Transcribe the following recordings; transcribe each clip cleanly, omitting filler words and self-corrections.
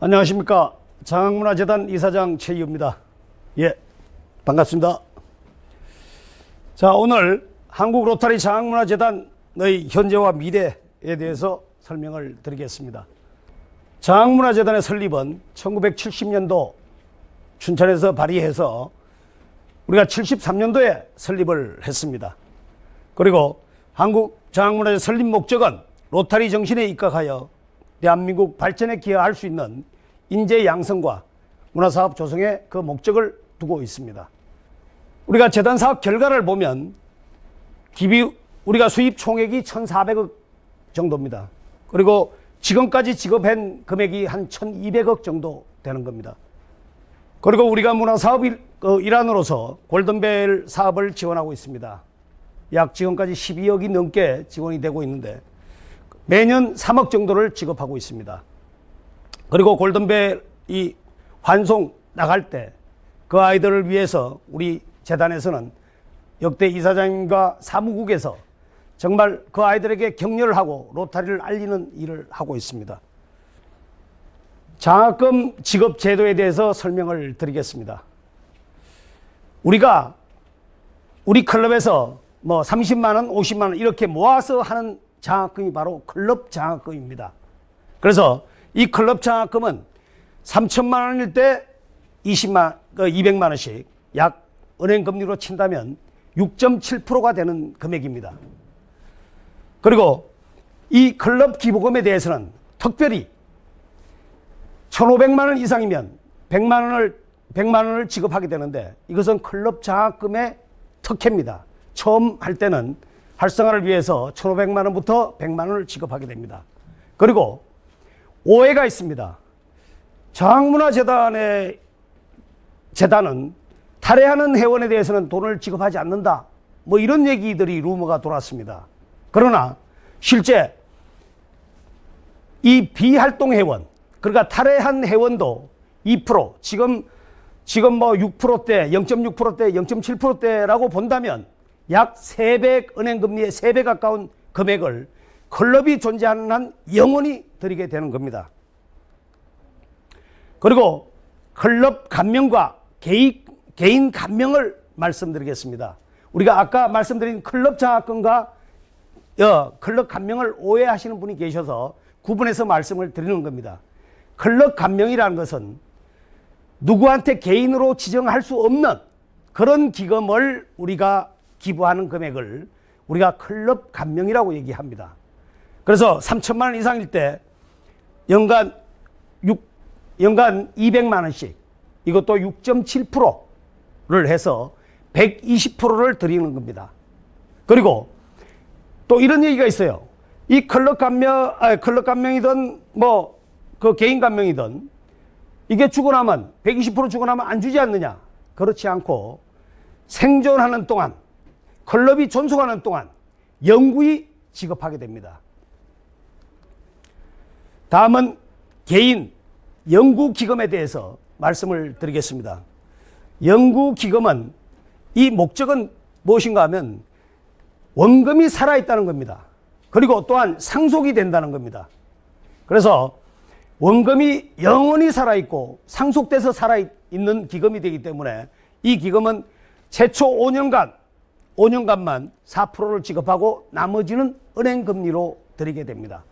안녕하십니까. 장학문화재단 이사장 최희우입니다. 예, 반갑습니다. 자, 오늘 한국로타리 장학문화재단의 현재와 미래에 대해서 설명을 드리겠습니다. 장학문화재단의 설립은 1970년도 춘천에서 발의해서 우리가 73년도에 설립을 했습니다. 그리고 한국장학문화재 설립 목적은 로타리 정신에 입각하여 대한민국 발전에 기여할 수 있는 인재 양성과 문화사업 조성에 그 목적을 두고 있습니다. 우리가 재단 사업 결과를 보면 우리가 수입 총액이 1,400억 정도입니다. 그리고 지금까지 지급한 금액이 한 1,200억 정도 되는 겁니다. 그리고 우리가 문화사업 일환으로서 골든벨 사업을 지원하고 있습니다. 약 지금까지 12억이 넘게 지원이 되고 있는데 매년 3억 정도를 지급하고 있습니다. 그리고 골든벨이 환송 나갈 때 그 아이들을 위해서 우리 재단에서는 역대 이사장님과 사무국에서 정말 그 아이들에게 격려를 하고 로타리를 알리는 일을 하고 있습니다. 장학금 지급 제도에 대해서 설명을 드리겠습니다. 우리가 우리 클럽에서 뭐 30만원, 50만원 이렇게 모아서 하는 장학금이 바로 클럽 장학금입니다. 그래서 이 클럽 장학금은 3천만 원일 때 200만 원씩 약 은행 금리로 친다면 6.7%가 되는 금액입니다. 그리고 이 클럽 기부금에 대해서는 특별히 1,500만 원 이상이면 100만 원을 지급하게 되는데 이것은 클럽 장학금의 특혜입니다. 처음 할 때는 활성화를 위해서 1,500만 원부터 100만 원을 지급하게 됩니다. 그리고 오해가 있습니다. 장학문화재단은 탈회하는 회원에 대해서는 돈을 지급하지 않는다. 뭐 이런 얘기들이 루머가 돌았습니다. 그러나 실제 이 비활동 회원, 그러니까 탈회한 회원도 2%, 지금 뭐 6%대, 0.6%대, 0.7%대라고 본다면 약 3배, 은행금리의 3배 가까운 금액을 클럽이 존재하는 한 영원히 드리게 되는 겁니다. 그리고 클럽 감명과 개인 감명을 말씀드리겠습니다. 우리가 아까 말씀드린 클럽 장학금과 클럽 감명을 오해하시는 분이 계셔서 구분해서 말씀을 드리는 겁니다. 클럽 감명이라는 것은 누구한테 개인으로 지정할 수 없는 그런 기금을 우리가 기부하는 금액을 우리가 클럽 감명이라고 얘기합니다. 그래서 3천만 원 이상일 때 연간 200만 원씩 이것도 6.7%를 해서 120%를 드리는 겁니다. 그리고 또 이런 얘기가 있어요. 이 클럽 감명이든 뭐 그 개인 감명이든 이게 주고 나면 120% 주고 나면 안 주지 않느냐? 그렇지 않고 생존하는 동안 클럽이 존속하는 동안 영구히 지급하게 됩니다. 다음은 개인 연구기금에 대해서 말씀을 드리겠습니다. 연구기금은 이 목적은 무엇인가 하면 원금이 살아있다는 겁니다. 그리고 또한 상속이 된다는 겁니다. 그래서 원금이 영원히 살아있고 상속돼서 살아있는 기금이 되기 때문에 이 기금은 최초 5년간만 4%를 지급하고 나머지는 은행금리로 드리게 됩니다.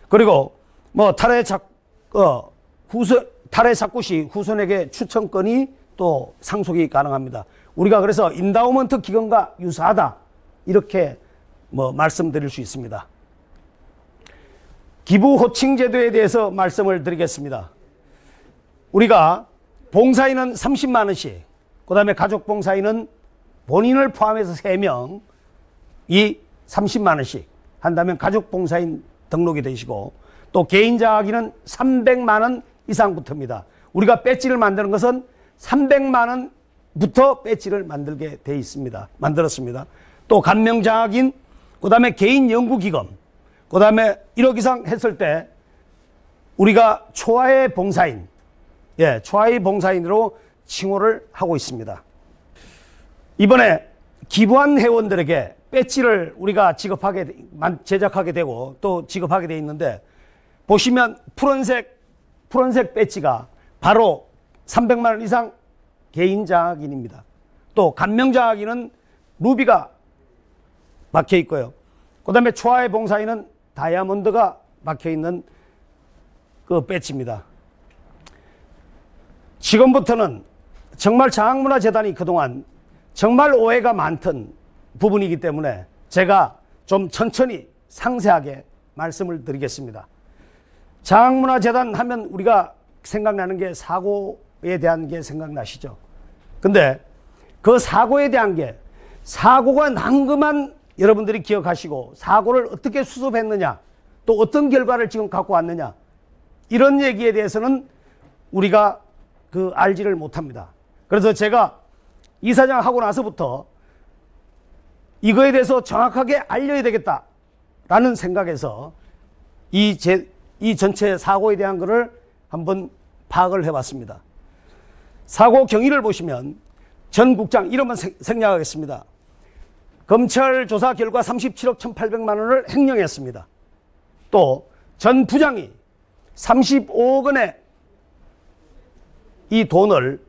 그리고 뭐 탈회 착구 시 후손에게 추천권이 또 상속이 가능합니다. 우리가 그래서 인다우먼트 기금과 유사하다 이렇게 뭐 말씀드릴 수 있습니다. 기부 호칭 제도에 대해서 말씀을 드리겠습니다. 우리가 봉사인은 30만 원씩, 그 다음에 가족 봉사인은 본인을 포함해서 3명이 30만 원씩 한다면 가족 봉사인 등록이 되시고 또 개인 장학인은 300만 원 이상부터입니다. 우리가 배지를 만드는 것은 300만 원부터 배지를 만들게 돼 있습니다. 만들었습니다. 또 감명 장학인, 그 다음에 개인 연구기금, 그 다음에 1억 이상 했을 때 우리가 초하의 봉사인, 초하의 봉사인으로 칭호를 하고 있습니다. 이번에 기부한 회원들에게 배지를 우리가 제작하게 되고 또 지급하게 되어 있는데 보시면 푸른색 푸른색 배지가 바로 300만 원 이상 개인 장학인입니다. 또 감명 장학인은 루비가 박혀 있고요. 그 다음에 초하의 봉사인은 다이아몬드가 박혀 있는 그 배지입니다. 지금부터는 정말 장학문화재단이 그동안 정말 오해가 많던 부분이기 때문에 제가 좀 천천히 상세하게 말씀을 드리겠습니다. 장학문화재단 하면 우리가 생각나는 게 사고에 대한 게 생각나시죠? 근데 그 사고에 대한 게 사고가 난 것만 여러분들이 기억하시고 사고를 어떻게 수습했느냐 또 어떤 결과를 지금 갖고 왔느냐 이런 얘기에 대해서는 우리가 알지를 못합니다. 그래서 제가 이사장 하고 나서부터 이거에 대해서 정확하게 알려야 되겠다라는 생각에서 이 전체 사고에 대한 것을 한번 파악을 해봤습니다. 사고 경위를 보시면 전 국장 이름만 생략하겠습니다. 검찰 조사 결과 37억 1,800만 원을 횡령했습니다. 또 전 부장이 35억 원의 이 돈을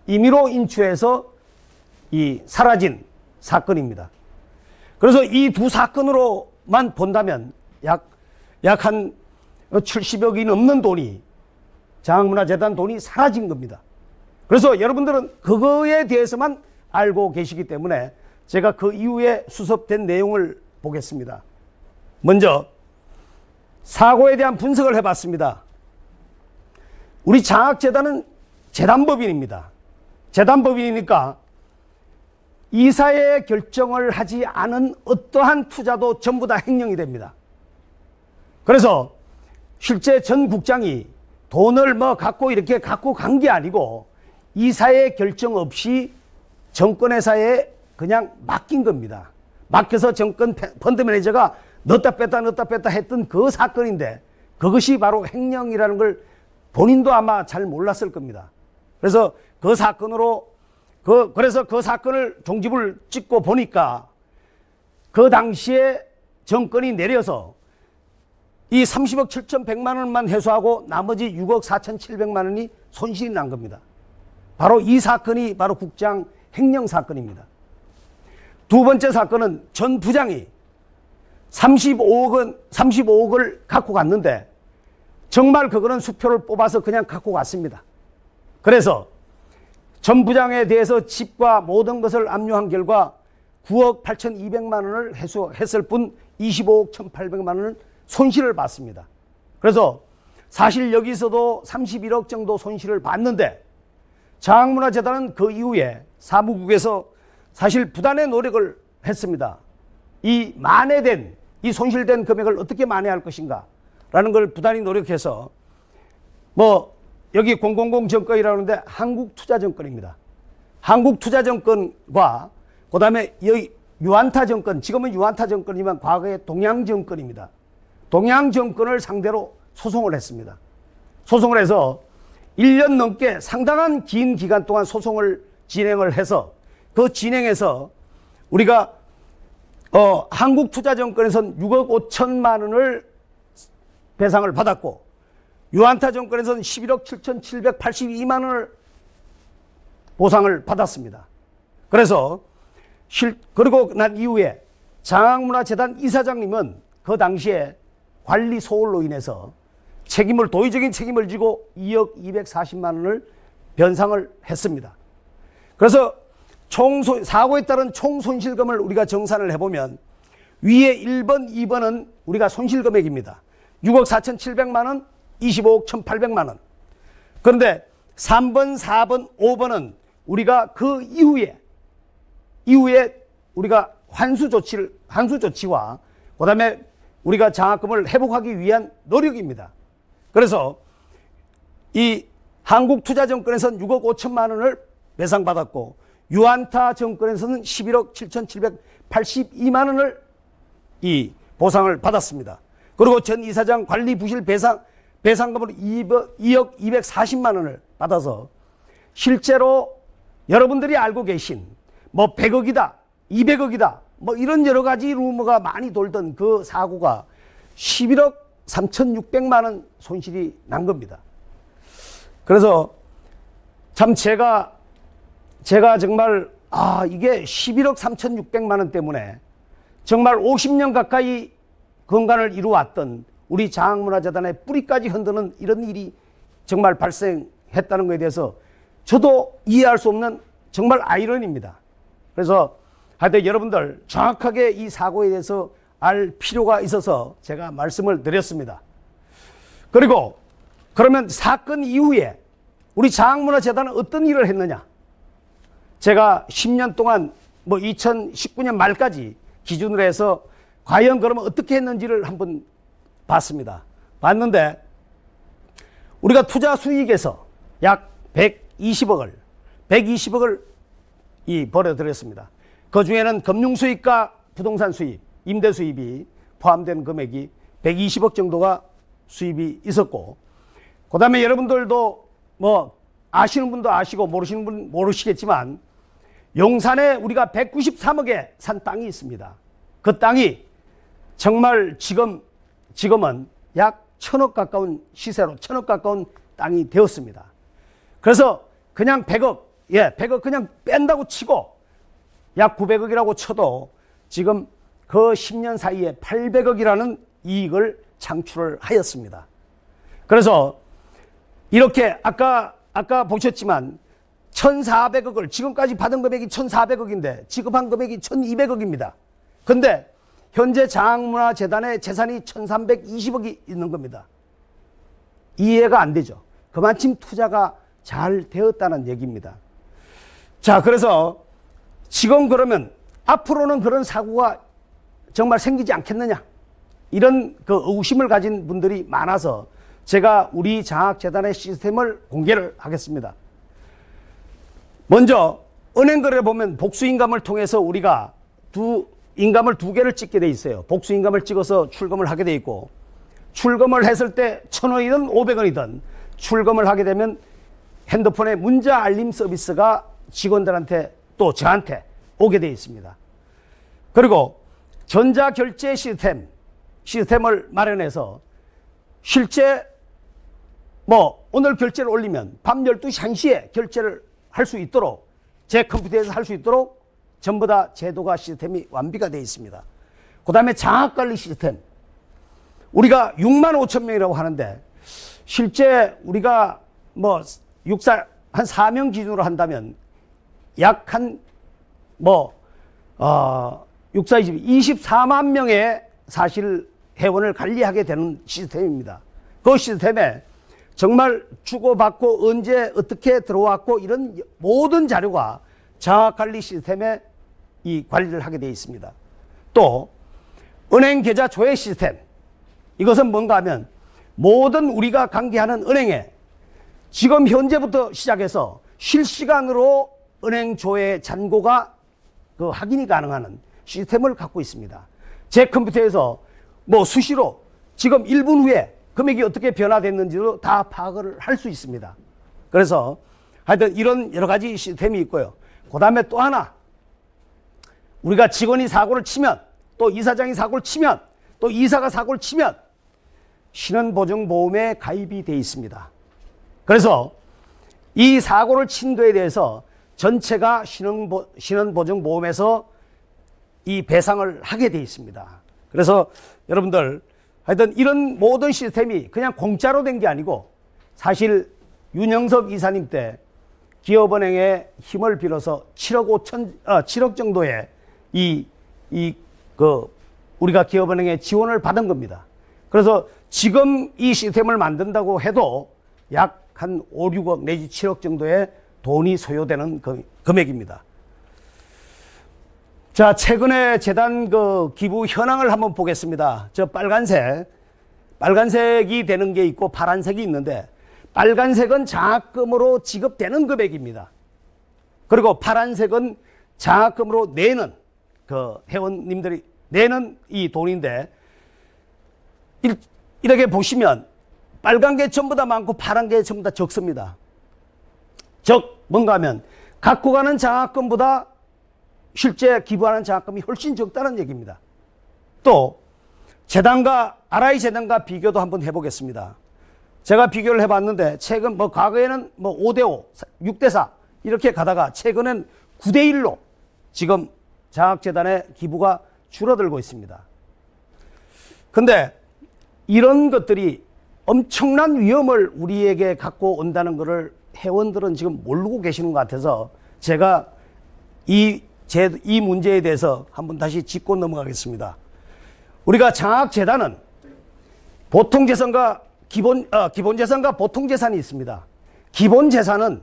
임의로 인출해서 사라진 사건입니다. 그래서 이 두 사건으로만 본다면 약 한 70억이 넘는 돈이 장학문화재단 돈이 사라진 겁니다. 그래서 여러분들은 그거에 대해서만 알고 계시기 때문에 제가 그 이후에 수습된 내용을 보겠습니다. 먼저 사고에 대한 분석을 해봤습니다. 우리 장학재단은 재단법인입니다. 재단법인이니까 이사의 결정을 하지 않은 어떠한 투자도 전부 다 횡령이 됩니다. 그래서 실제 전 국장이 돈을 갖고 이렇게 갖고 간 게 아니고 이사의 결정 없이 정권회사에 그냥 맡긴 겁니다. 맡겨서 정권 펀드 매니저가 넣었다 뺐다 했던 그 사건인데 그것이 바로 횡령이라는 걸 본인도 아마 잘 몰랐을 겁니다. 그래서 그 사건으로 그래서 그 사건을 종집을 찍고 보니까 그 당시에 정권이 내려서 이 30억 7,100만 원만 회수하고 나머지 6억 4,700만 원이 손실이 난 겁니다. 바로 이 사건이 바로 국장 횡령 사건입니다. 두 번째 사건은 전 부장이 35억을 갖고 갔는데 정말 그거는 수표를 뽑아서 그냥 갖고 갔습니다. 그래서 전 부장에 대해서 집과 모든 것을 압류한 결과 9억 8,200만 원을 회수했을 뿐 25억 1,800만 원을 손실을 봤습니다. 그래서 사실 여기서도 31억 정도 손실을 봤는데 장학문화재단은 그 이후에 사무국에서 사실 부단의 노력을 했습니다. 이 만회된 이 손실된 금액을 어떻게 만회할 것인가 라는 걸 부단히 노력해서 여기 000 정권이라고 하는데 한국투자정권입니다. 한국투자정권과 그 다음에 여기 유한타 정권, 지금은 유한타 정권이지만 과거에 동양정권입니다. 동양정권을 상대로 소송을 했습니다. 소송을 해서 1년 넘게 상당한 긴 기간 동안 소송을 진행을 해서 그 진행에서 우리가 한국투자정권에서는 6억 5천만 원을 배상을 받았고 유한타 정권에서는 11억 7,782만 원을 보상을 받았습니다. 그래서 그리고 난 이후에 장학문화재단 이사장님은 그 당시에 관리 소홀로 인해서 도의적인 책임을 지고 2억 240만 원을 변상을 했습니다. 그래서 사고에 따른 총 손실금을 우리가 정산을 해보면 위에 1번, 2번은 우리가 손실금액입니다. 6억 4,700만 원, 25억 1,800만 원. 그런데 3번, 4번, 5번은 우리가 그 이후에 우리가 환수 조치와 그 다음에 우리가 장학금을 회복하기 위한 노력입니다. 그래서 이 한국투자정권에서는 6억 5천만 원을 배상받았고 유한타 정권에서는 11억 7,782만 원을 이 보상을 받았습니다. 그리고 전 이사장 관리 부실 배상금으로 2억 240만 원을 받아서 실제로 여러분들이 알고 계신 100억이다, 200억이다 이런 여러 가지 루머가 많이 돌던 그 사고가 11억 3,600만 원 손실이 난 겁니다. 그래서 참 제가 정말 이게 11억 3,600만 원 때문에 정말 50년 가까이 건강을 이루어왔던 우리 장학문화재단의 뿌리까지 흔드는 이런 일이 정말 발생했다는 것에 대해서 저도 이해할 수 없는 정말 아이러니입니다. 그래서 하여튼 여러분들 정확하게 이 사고에 대해서 알 필요가 있어서 제가 말씀을 드렸습니다. 그리고 그러면 사건 이후에 우리 장학문화재단은 어떤 일을 했느냐? 제가 10년 동안 2019년 말까지 기준으로 해서 과연 그러면 어떻게 했는지를 한번 봤습니다. 봤는데 우리가 투자 수익에서 약 120억을 벌어들였습니다. 그 중에는 금융 수익과 부동산 수입, 임대 수입이 포함된 금액이 120억 정도가 수입이 있었고, 그 다음에 여러분들도 아시는 분도 아시고 모르시는 분 모르시겠지만 용산에 우리가 193억에 산 땅이 있습니다. 그 땅이 정말 지금은 약 1,000억 가까운 시세로 1,000억 가까운 땅이 되었습니다. 그래서 그냥 100억 그냥 뺀다고 치고 약 900억이라고 쳐도 지금 그 10년 사이에 800억이라는 이익을 창출을 하였습니다. 그래서 이렇게 아까 보셨지만 1,400억을 지금까지 받은 금액이 1,400억인데 지급한 금액이 1,200억입니다. 근데 현재 장학문화재단의 재산이 1,320억이 있는 겁니다. 이해가 안 되죠. 그만큼 투자가 잘 되었다는 얘기입니다. 자, 그래서 지금 그러면 앞으로는 그런 사고가 정말 생기지 않겠느냐, 이런 의구심을 가진 분들이 많아서 제가 우리 장학재단의 시스템을 공개를 하겠습니다. 먼저 은행거래를 보면 복수인감을 통해서 우리가 인감을 두 개를 찍게 돼 있어요. 복수인감을 찍어서 출금을 하게 돼 있고, 출금을 했을 때 1,000원이든 500원이든 출금을 하게 되면 핸드폰에 문자 알림 서비스가 직원들한테 또 저한테 오게 돼 있습니다. 그리고 전자결제 시스템을 마련해서 실제 오늘 결제를 올리면 밤 12시 1시에 결제를 할 수 있도록, 제 컴퓨터에서 할 수 있도록 전부 다 제도가 시스템이 완비가 되어 있습니다. 그 다음에 장학관리 시스템, 우리가 6만 5천 명이라고 하는데 실제 우리가 육사 한 4명 기준으로 한다면 약 육사 24만 명의 사실 회원을 관리하게 되는 시스템입니다. 그 시스템에 정말 주고받고 언제 어떻게 들어왔고 이런 모든 자료가 장학관리 시스템에 이 관리를 하게 되어 있습니다. 또 은행 계좌 조회 시스템, 이것은 뭔가 하면 모든 우리가 관계하는 은행에 지금 현재부터 시작해서 실시간으로 은행 조회 잔고가 확인이 가능한 시스템을 갖고 있습니다. 제 컴퓨터에서 수시로 지금 1분 후에 금액이 어떻게 변화됐는지도 다 파악을 할 수 있습니다. 그래서 하여튼 이런 여러 가지 시스템이 있고요. 그 다음에 또 하나, 우리가 직원이 사고를 치면, 또 이사장이 사고를 치면, 또 이사가 사고를 치면 신원보증보험에 가입이 되어 있습니다. 그래서 이 사고를 친 거에 대해서 전체가 신원보증보험에서 이 배상을 하게 되어 있습니다. 그래서 여러분들 하여튼 이런 모든 시스템이 그냥 공짜로 된 게 아니고, 사실 윤영석 이사님 때 기업은행의 힘을 빌어서 7억 정도의 우리가 기업은행의 지원을 받은 겁니다. 그래서 지금 이 시스템을 만든다고 해도 약 한 5, 6억 내지 7억 정도의 돈이 소요되는 금액입니다. 자, 최근에 재단 기부 현황을 한번 보겠습니다. 저 빨간색이 되는 게 있고 파란색이 있는데, 빨간색은 장학금으로 지급되는 금액입니다. 그리고 파란색은 장학금으로 내는 회원님들이 내는 이 돈인데, 이렇게 보시면 빨간 게 전부 다 많고 파란 게 전부 다 적습니다. 뭔가 하면 갖고 가는 장학금보다 실제 기부하는 장학금이 훨씬 적다는 얘기입니다. 또 재단과 RI 재단과 비교도 한번 해보겠습니다. 제가 비교를 해봤는데 최근 뭐 과거에는 뭐 5대5, 6대4 이렇게 가다가 최근엔 9대1로 지금 장학재단의 기부가 줄어들고 있습니다. 근데 이런 것들이 엄청난 위험을 우리에게 갖고 온다는 것을 회원들은 지금 모르고 계시는 것 같아서 제가 이 문제에 대해서 한번 다시 짚고 넘어가겠습니다. 우리가 장학재단은 보통재산과 기본재산과 보통재산이 있습니다. 기본재산은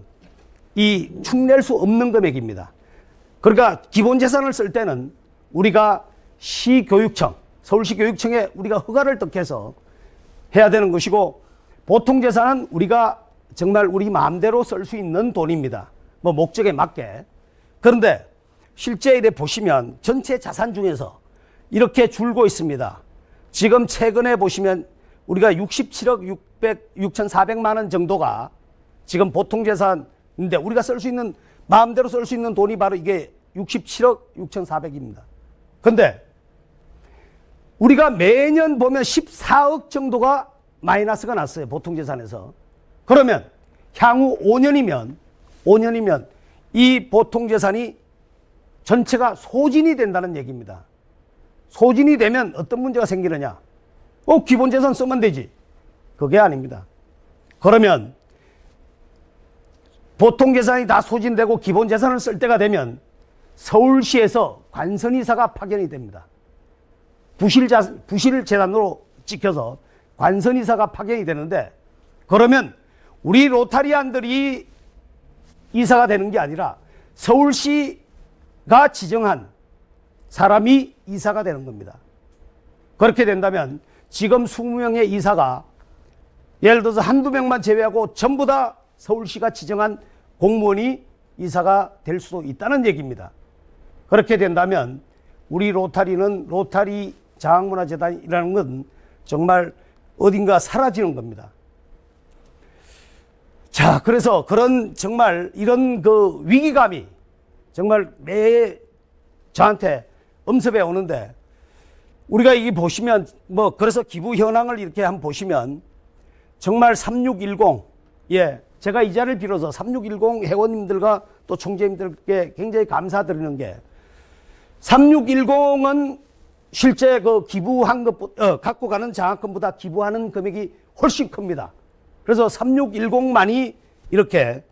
이 축낼 수 없는 금액입니다. 그러니까 기본재산을 쓸 때는 우리가 시교육청, 서울시교육청에 우리가 허가를 득해서 해야 되는 것이고, 보통재산은 우리가 정말 우리 마음대로 쓸 수 있는 돈입니다. 뭐 목적에 맞게. 그런데 실제 이래 보시면 전체 자산 중에서 이렇게 줄고 있습니다. 지금 최근에 보시면 우리가 67억 6,400만 원 정도가 지금 보통재산인데 우리가 쓸 수 있는, 마음대로 쓸 수 있는 돈이 바로 이게 67억 6,400입니다. 근데 우리가 매년 보면 14억 정도가 마이너스가 났어요. 보통재산에서. 그러면 향후 5년이면 이 보통재산이 전체가 소진이 된다는 얘기입니다. 소진이 되면 어떤 문제가 생기느냐? 기본재산 쓰면 되지. 그게 아닙니다. 그러면 보통재산이 다 소진되고 기본재산을 쓸 때가 되면 서울시에서 관선이사가 파견이 됩니다. 부실재산으로 찍혀서 관선이사가 파견이 되는데, 그러면 우리 로타리안들이 이사가 되는 게 아니라 서울시가 지정한 사람이 이사가 되는 겁니다. 그렇게 된다면 지금 20명의 이사가 예를 들어서 한두 명만 제외하고 전부 다 서울시가 지정한 공무원이 이사가 될 수도 있다는 얘기입니다. 그렇게 된다면 우리 로타리는, 로타리 장학문화재단이라는 건 정말 어딘가 사라지는 겁니다. 자, 그래서 그런 정말 이런 그 위기감이 정말 매 저한테 엄습해 오는데, 우리가 이게 보시면 뭐 그래서 기부 현황을 이렇게 한번 보시면 정말 3610, 예, 제가 이 자리를 빌어서 3610 회원님들과 또 총재님들께 굉장히 감사드리는 게, 3610은 실제 그 기부한 것, 갖고 가는 장학금보다 기부하는 금액이 훨씬 큽니다. 그래서 3610만이 이렇게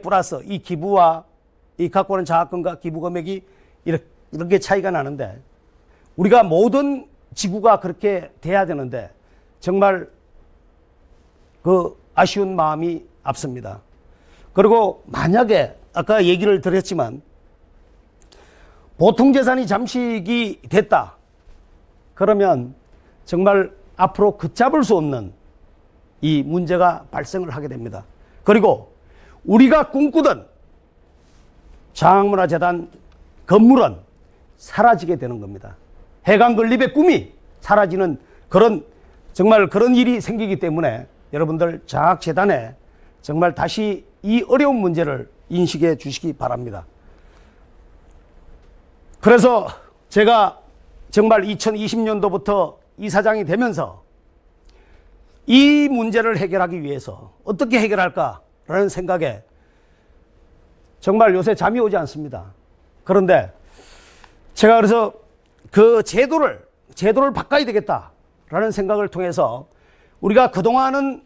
플러스 이 기부와 이 갖고 오는 장학금과 기부 금액이 이렇게 차이가 나는데, 우리가 모든 지구가 그렇게 돼야 되는데 정말 그 아쉬운 마음이 앞섭니다. 그리고 만약에 아까 얘기를 드렸지만 보통재산이 잠식이 됐다 그러면 정말 앞으로 걷잡을 수 없는 이 문제가 발생을 하게 됩니다. 그리고 우리가 꿈꾸던 장학문화재단 건물은 사라지게 되는 겁니다. 해강 건립의 꿈이 사라지는 정말 그런 일이 생기기 때문에 여러분들 장학재단에 정말 다시 이 어려운 문제를 인식해 주시기 바랍니다. 그래서 제가 정말 2020년도부터 이사장이 되면서 이 문제를 해결하기 위해서 어떻게 해결할까라는 생각에 정말 요새 잠이 오지 않습니다. 그런데 제가 그래서 그 제도를 바꿔야 되겠다라는 생각을 통해서 우리가 그동안은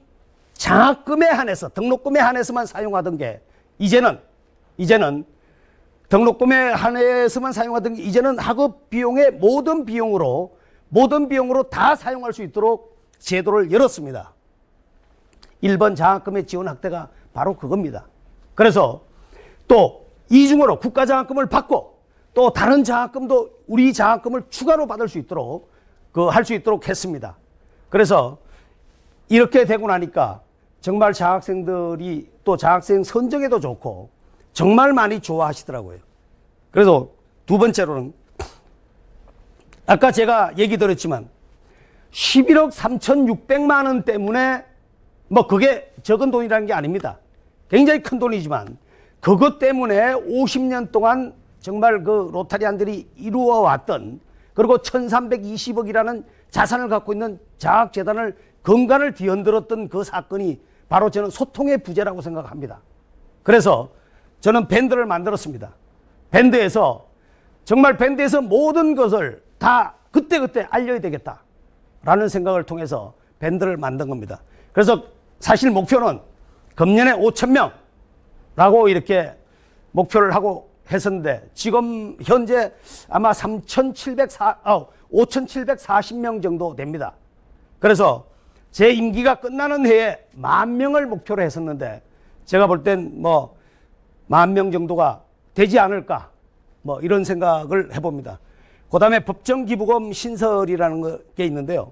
장학금에 한해서, 등록금에 한해서만 사용하던 게 이제는 등록금에 한해서만 사용하던 게 이제는 학업 비용의 모든 비용으로 다 사용할 수 있도록 제도를 열었습니다. 1번 장학금의 지원 확대가 바로 그겁니다. 그래서 또 이중으로 국가장학금을 받고 또 다른 장학금도 우리 장학금을 추가로 받을 수 있도록 할 수 있도록 했습니다. 그래서 이렇게 되고 나니까 정말 장학생들이 또 장학생 선정에도 좋고 정말 많이 좋아하시더라고요. 그래서 두 번째로는 아까 제가 얘기 드렸지만 11억 3,600만 원 때문에 뭐 그게 적은 돈이라는 게 아닙니다. 굉장히 큰 돈이지만 그것 때문에 50년 동안 정말 그 로타리안들이 이루어왔던, 그리고 1320억이라는 자산을 갖고 있는 장학재단을 건강을 뒤흔들었던 그 사건이 바로 저는 소통의 부재라고 생각합니다. 그래서 저는 밴드를 만들었습니다. 정말 밴드에서 모든 것을 다 그때그때 알려야 되겠다라는 생각을 통해서 밴드를 만든 겁니다. 그래서 사실 목표는 금년에 5,000명라고 이렇게 목표를 하고 했었는데 지금 현재 아마 5,740명 정도 됩니다. 그래서 제 임기가 끝나는 해에 10,000명을 목표로 했었는데 제가 볼 땐 뭐 10,000명 정도가 되지 않을까 뭐 이런 생각을 해봅니다. 그 다음에 법정기부금 신설이라는 게 있는데요.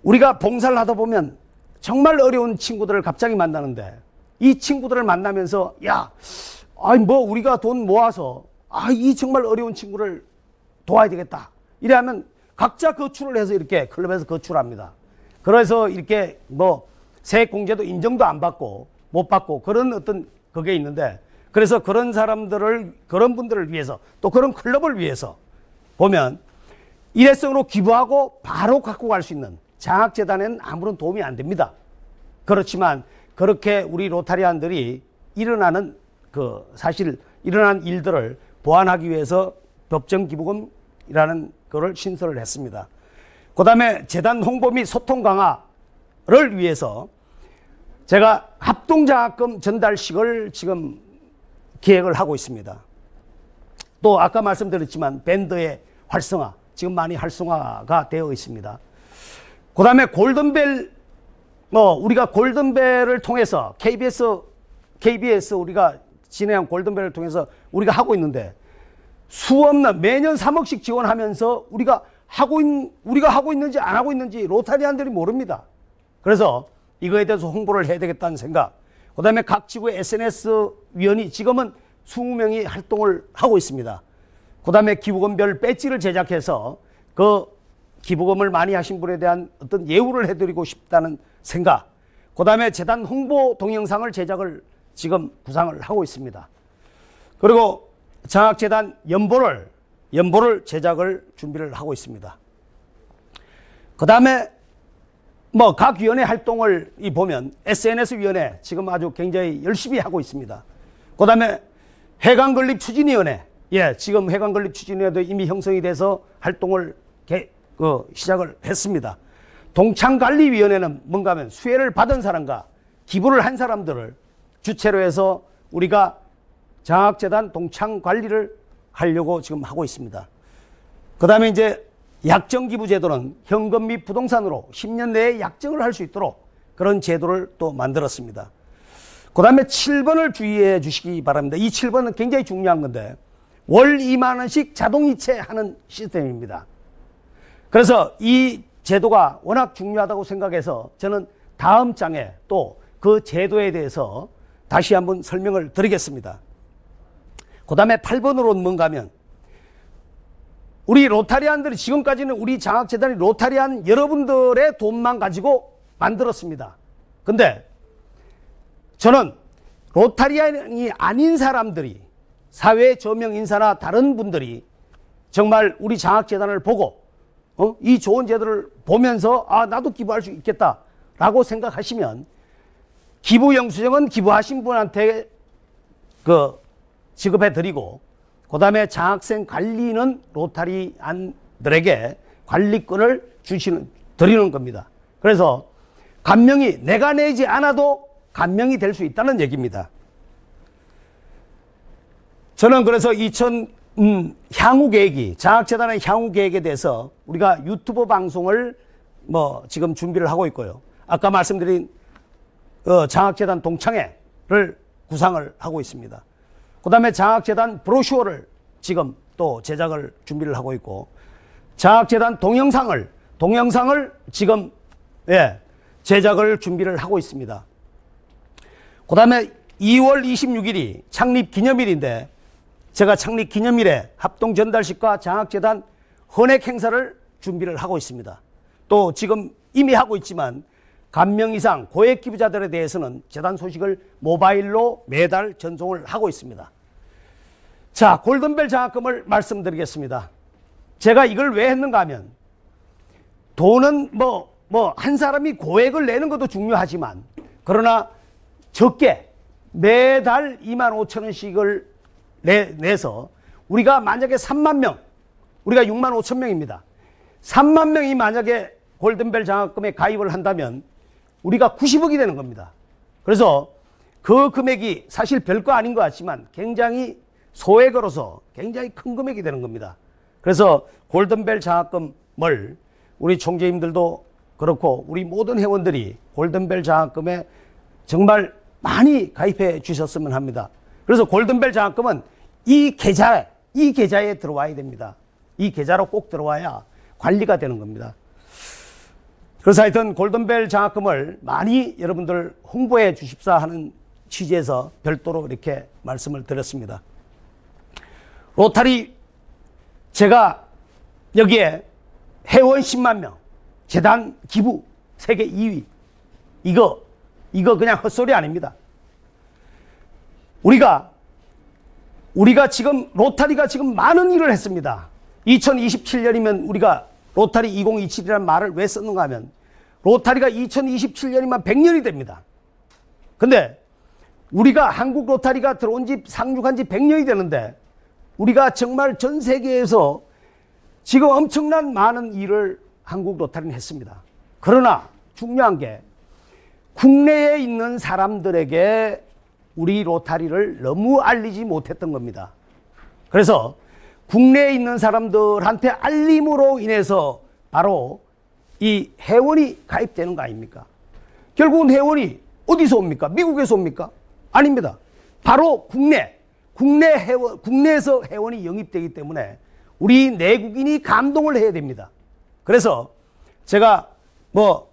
우리가 봉사를 하다 보면 정말 어려운 친구들을 갑자기 만나는데 이 친구들을 만나면서 우리가 돈 모아서 이 정말 어려운 친구를 도와야 되겠다. 이래하면 각자 거출을 해서 이렇게 클럽에서 거출합니다. 그래서 이렇게 뭐 세액공제도 인정도 안 받고 못 받고 그런 어떤 그게 있는데 그래서 그런 분들을 위해서 또 그런 클럽을 위해서 보면 일회성으로 기부하고 바로 갖고 갈 수 있는 장학재단에는 아무런 도움이 안 됩니다. 그렇지만 그렇게 우리 로타리안들이 사실 일어난 일들을 보완하기 위해서 법정기부금이라는 거를 신설을 했습니다. 그 다음에 재단 홍보 및 소통 강화를 위해서 제가 합동장학금 전달식을 지금 기획을 하고 있습니다. 또 아까 말씀드렸지만 밴드의 활성화, 지금 많이 활성화가 되어 있습니다. 그 다음에 골든벨, 우리가 골든벨을 통해서 KBS 우리가 진행한 골든벨을 통해서 우리가 하고 있는데 수없는 매년 3억씩 지원하면서 우리가 하고 있는지 안 하고 있는지 로타리안들이 모릅니다. 그래서 이거에 대해서 홍보를 해야 되겠다는 생각. 그 다음에 각 지구의 SNS 위원이 지금은 20명이 활동을 하고 있습니다. 그 다음에 기부금별 배지를 제작해서 그 기부금을 많이 하신 분에 대한 어떤 예우를 해드리고 싶다는 생각. 그 다음에 재단 홍보 동영상을 제작을 지금 구상을 하고 있습니다. 그리고 장학재단 연보를 제작을 준비를 하고 있습니다. 그 다음에 각 위원회 활동을 보면 SNS위원회 지금 아주 굉장히 열심히 하고 있습니다. 그 다음에 해강건립추진위원회, 지금 해강건립추진위원회도 이미 형성이 돼서 활동을 시작을 했습니다. 동창관리위원회는 뭔가 하면 수혜를 받은 사람과 기부를 한 사람들을 주체로 해서 우리가 장학재단 동창관리를 하려고 지금 하고 있습니다. 그 다음에 이제 약정기부제도는 현금 및 부동산으로 10년 내에 약정을 할 수 있도록 그런 제도를 또 만들었습니다. 그 다음에 7번을 주의해 주시기 바랍니다. 이 7번은 굉장히 중요한 건데 월 2만 원씩 자동이체하는 시스템입니다. 그래서 이 제도가 워낙 중요하다고 생각해서 저는 다음 장에 또 그 제도에 대해서 다시 한번 설명을 드리겠습니다. 그 다음에 8번으로는 뭔가 하면 우리 로타리안들이 지금까지는 우리 장학재단이 로타리안 여러분들의 돈만 가지고 만들었습니다. 근데 저는 로타리안이 아닌 사람들이 사회 저명 인사나 다른 분들이 정말 우리 장학재단을 보고 이 좋은 제도를 보면서 나도 기부할 수 있겠다라고 생각하시면 기부영수증은 기부하신 분한테 지급해드리고 그 다음에 장학생 관리는 로타리안들에게 관리권을 드리는 겁니다. 그래서 감명이 내가 내지 않아도 감명이 될 수 있다는 얘기입니다. 저는 그래서 향후 계획이 장학재단의 향후 계획에 대해서 우리가 유튜브 방송을 지금 준비를 하고 있고요. 아까 말씀드린 장학재단 동창회를 구상을 하고 있습니다. 그 다음에 장학재단 브로슈어를 지금 또 제작을 준비를 하고 있고 장학재단 동영상을 지금 제작을 준비를 하고 있습니다. 그 다음에 2월 26일이 창립기념일인데 제가 창립기념일에 합동전달식과 장학재단 헌액행사를 준비를 하고 있습니다. 또 지금 이미 하고 있지만 감명 이상 고액 기부자들에 대해서는 재단 소식을 모바일로 매달 전송을 하고 있습니다. 자, 골든벨 장학금을 말씀드리겠습니다. 제가 이걸 왜 했는가 하면 돈은 뭐 한 사람이 고액을 내는 것도 중요하지만 그러나 적게 매달 25,000원씩을 내서 우리가 만약에 3만 명, 우리가 6만 5천 명입니다. 3만 명이 만약에 골든벨 장학금에 가입을 한다면 우리가 90억이 되는 겁니다. 그래서 그 금액이 사실 별거 아닌 것 같지만 굉장히 소액으로서 굉장히 큰 금액이 되는 겁니다. 그래서 골든벨 장학금을 우리 총재님들도 그렇고 우리 모든 회원들이 골든벨 장학금에 정말 많이 가입해 주셨으면 합니다. 그래서 골든벨 장학금은 이 계좌에 들어와야 됩니다. 이 계좌로 꼭 들어와야 관리가 되는 겁니다. 그래서 하여튼 골든벨 장학금을 많이 여러분들 홍보해 주십사 하는 취지에서 별도로 이렇게 말씀을 드렸습니다. 로타리 제가 여기에 회원 10만 명, 재단 기부 세계 2위 이거 그냥 헛소리 아닙니다. 우리가 지금 로타리가 지금 많은 일을 했습니다. 2027년이면 우리가 로타리 2027이라는 말을 왜 썼는가 하면 로타리가 2027년이면 100년이 됩니다. 근데 우리가 한국 로타리가 들어온 지 상륙한 지 100년이 되는데 우리가 정말 전 세계에서 지금 엄청난 많은 일을 한국 로타리는 했습니다. 그러나 중요한 게 국내에 있는 사람들에게 우리 로타리를 너무 알리지 못했던 겁니다. 그래서 국내에 있는 사람들한테 알림으로 인해서 바로 이 회원이 가입되는 거 아닙니까? 결국은 회원이 어디서 옵니까? 미국에서 옵니까? 아닙니다. 바로 국내에서 회원이 영입되기 때문에 우리 내국인이 감동을 해야 됩니다. 그래서 제가 뭐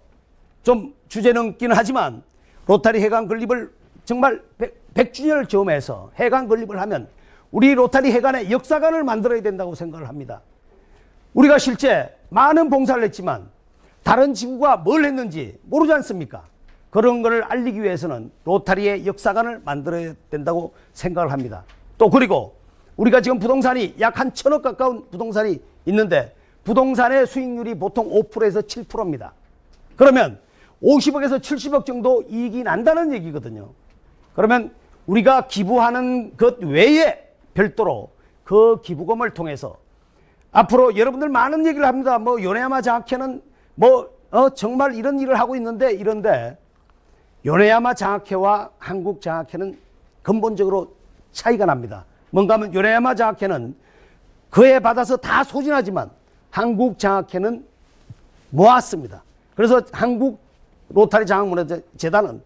좀 주제 넘기는 하지만 로타리 해관 건립을 정말 100주년을 점해서 해관 건립을 하면 우리 로타리 해관의 역사관을 만들어야 된다고 생각을 합니다. 우리가 실제 많은 봉사를 했지만 다른 지구가 뭘 했는지 모르지 않습니까? 그런 것을 알리기 위해서는 로타리의 역사관을 만들어야 된다고 생각을 합니다. 또 그리고 우리가 지금 부동산이 약 한 1,000억 가까운 부동산이 있는데 부동산의 수익률이 보통 5%에서 7%입니다. 그러면 50억에서 70억 정도 이익이 난다는 얘기거든요. 그러면 우리가 기부하는 것 외에 별도로 그 기부금을 통해서 앞으로 여러분들 많은 얘기를 합니다. 뭐 요네야마 장학회는 정말 이런 일을 하고 있는데 이런데 요네야마 장학회와 한국 장학회는 근본적으로 차이가 납니다. 뭔가 하면 요네야마 장학회는 그에 받아서 다 소진하지만 한국 장학회는 모았습니다. 그래서 한국 로타리 장학문화재단은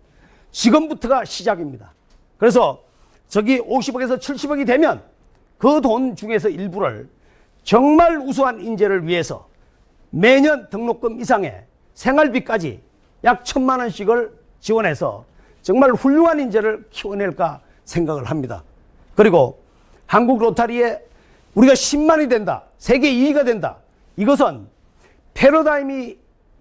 지금부터가 시작입니다. 그래서 저기 50억에서 70억이 되면 그 돈 중에서 일부를 정말 우수한 인재를 위해서 매년 등록금 이상의 생활비까지 약 1,000만 원씩을 지원해서 정말 훌륭한 인재를 키워낼까 생각을 합니다. 그리고 한국 로타리에 우리가 10만이 된다, 세계 2위가 된다. 이것은 패러다임이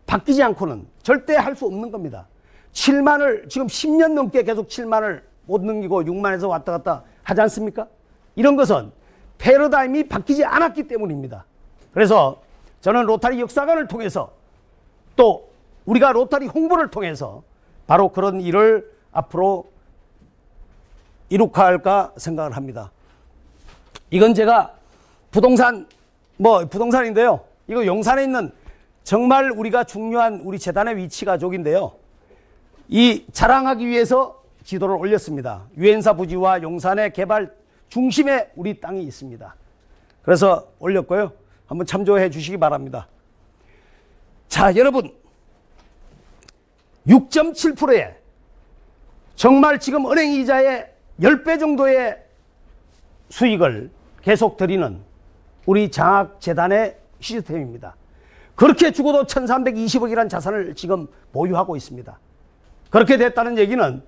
바뀌지 않고는 절대 할 수 없는 겁니다. 7만을 지금 10년 넘게 계속 7만을 못 넘기고 6만에서 왔다 갔다 하지 않습니까? 이런 것은 패러다임이 바뀌지 않았기 때문입니다. 그래서 저는 로타리 역사관을 통해서 또 우리가 로타리 홍보를 통해서 바로 그런 일을 앞으로 이룩할까 생각을 합니다. 이건 제가 부동산인데요. 이거 용산에 있는 정말 우리가 중요한 우리 재단의 위치가 저기인데요. 이 자랑하기 위해서 지도를 올렸습니다. 유엔사 부지와 용산의 개발 중심에 우리 땅이 있습니다. 그래서 올렸고요. 한번 참조해 주시기 바랍니다. 자, 여러분 6.7%에 정말 지금 은행 이자의 10배 정도의 수익을 계속 드리는 우리 장학재단의 시스템입니다. 그렇게 죽어도 1,320억이라는 자산을 지금 보유하고 있습니다. 그렇게 됐다는 얘기는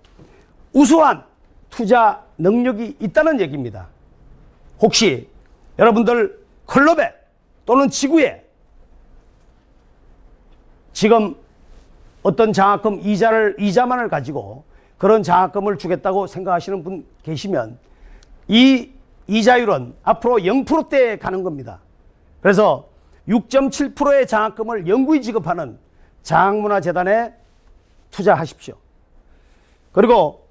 우수한 투자 능력이 있다는 얘기입니다. 혹시 여러분들 클럽에 또는 지구에 지금 어떤 장학금 이자만을 가지고 그런 장학금을 주겠다고 생각하시는 분 계시면 이 이자율은 앞으로 0%대에 가는 겁니다. 그래서 6.7%의 장학금을 영구히 지급하는 장학문화재단에 투자하십시오. 그리고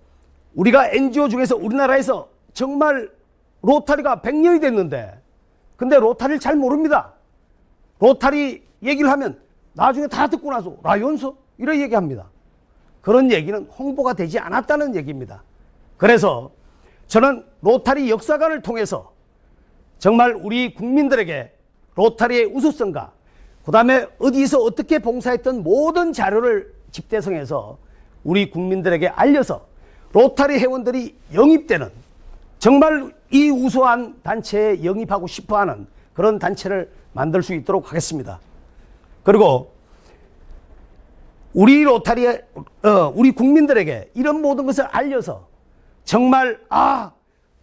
우리가 NGO 중에서 우리나라에서 정말 로타리가 100년이 됐는데 근데 로타리를 잘 모릅니다. 로타리 얘기를 하면 나중에 다 듣고 나서 라이온스? 이런 얘기합니다. 그런 얘기는 홍보가 되지 않았다는 얘기입니다. 그래서 저는 로타리 역사관을 통해서 정말 우리 국민들에게 로타리의 우수성과 그 다음에 어디서 어떻게 봉사했던 모든 자료를 집대성해서 우리 국민들에게 알려서 로타리 회원들이 영입되는 정말 이 우수한 단체에 영입하고 싶어하는 그런 단체를 만들 수 있도록 하겠습니다. 그리고 우리 로타리에 우리 국민들에게 이런 모든 것을 알려서 정말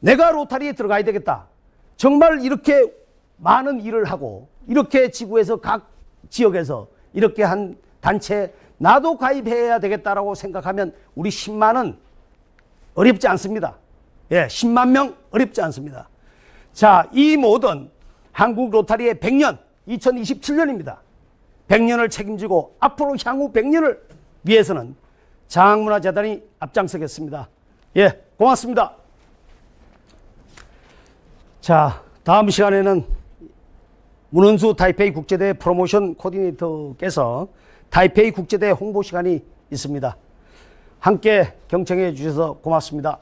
내가 로타리에 들어가야 되겠다. 정말 이렇게 많은 일을 하고 이렇게 지구에서 각 지역에서 이렇게 한 단체에 나도 가입해야 되겠다라고 생각하면 우리 10만은 어렵지 않습니다. 예, 10만 명 어렵지 않습니다. 자, 이 모든 한국 로타리의 100년, 2027년입니다. 100년을 책임지고 앞으로 향후 100년을 위해서는 장학문화재단이 앞장서겠습니다. 예, 고맙습니다. 자, 다음 시간에는 문은수 타이페이 국제대회 프로모션 코디네이터께서 타이페이 국제대회 홍보 시간이 있습니다. 함께 경청해 주셔서 고맙습니다.